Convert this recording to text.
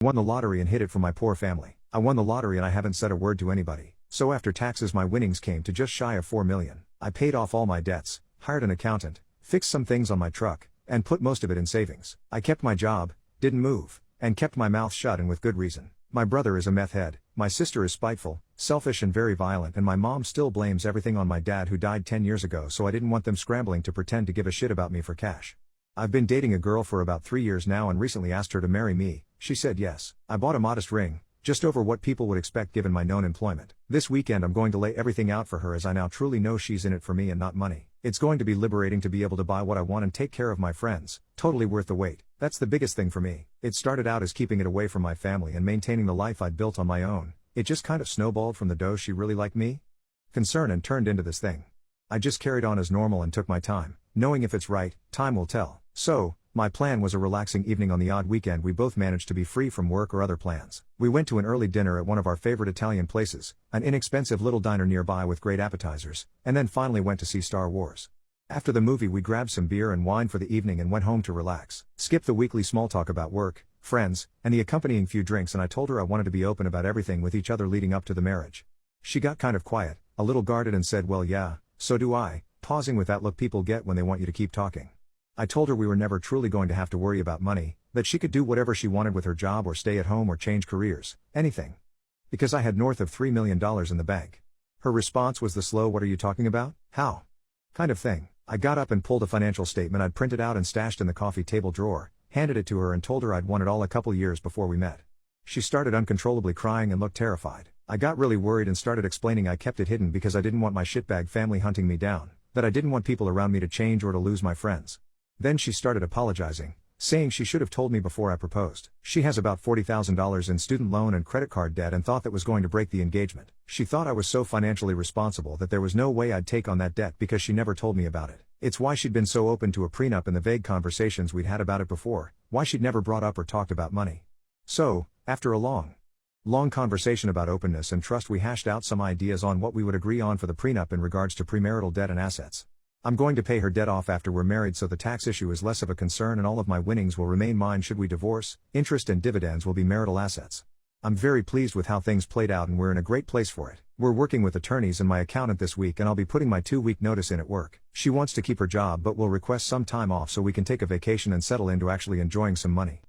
won the lottery and hid it from my poor family. I won the lottery and I haven't said a word to anybody. So after taxes my winnings came to just shy of 4 million. I paid off all my debts, hired an accountant, fixed some things on my truck, and put most of it in savings. I kept my job, didn't move, and kept my mouth shut, and with good reason. My brother is a meth head, my sister is spiteful, selfish and very violent, and my mom still blames everything on my dad who died 10 years ago, so I didn't want them scrambling to pretend to give a shit about me for cash. I've been dating a girl for about 3 years now and recently asked her to marry me. She said yes. I bought a modest ring, just over what people would expect given my known employment. This weekend I'm going to lay everything out for her, as I now truly know she's in it for me and not money. It's going to be liberating to be able to buy what I want and take care of my friends, totally worth the wait. That's the biggest thing for me. It started out as keeping it away from my family and maintaining the life I'd built on my own. It just kind of snowballed from the "does she really like me?" concern and turned into this thing. I just carried on as normal and took my time, knowing if it's right, time will tell. So, my plan was a relaxing evening on the odd weekend we both managed to be free from work or other plans. We went to an early dinner at one of our favorite Italian places, an inexpensive little diner nearby with great appetizers, and then finally went to see Star Wars. After the movie we grabbed some beer and wine for the evening and went home to relax. Skipped the weekly small talk about work, friends, and the accompanying few drinks, and I told her I wanted to be open about everything with each other leading up to the marriage. She got kind of quiet, a little guarded, and said, "Well yeah, so do I," pausing with that look people get when they want you to keep talking. I told her we were never truly going to have to worry about money, that she could do whatever she wanted with her job or stay at home or change careers, anything. Because I had north of $3 million in the bank. Her response was the slow "what are you talking about? How?" kind of thing. I got up and pulled a financial statement I'd printed out and stashed in the coffee table drawer, handed it to her and told her I'd won it all a couple years before we met. She started uncontrollably crying and looked terrified. I got really worried and started explaining I kept it hidden because I didn't want my shitbag family hunting me down, that I didn't want people around me to change or to lose my friends. Then she started apologizing, saying she should have told me before I proposed. She has about $40,000 in student loan and credit card debt and thought that was going to break the engagement. She thought I was so financially responsible that there was no way I'd take on that debt because she never told me about it. It's why she'd been so open to a prenup in the vague conversations we'd had about it before, why she'd never brought up or talked about money. So, after a long conversation about openness and trust, we hashed out some ideas on what we would agree on for the prenup in regards to premarital debt and assets. I'm going to pay her debt off after we're married, so the tax issue is less of a concern and all of my winnings will remain mine should we divorce. Interest and dividends will be marital assets. I'm very pleased with how things played out and we're in a great place for it. We're working with attorneys and my accountant this week, and I'll be putting my 2-week notice in at work. She wants to keep her job but will request some time off so we can take a vacation and settle into actually enjoying some money.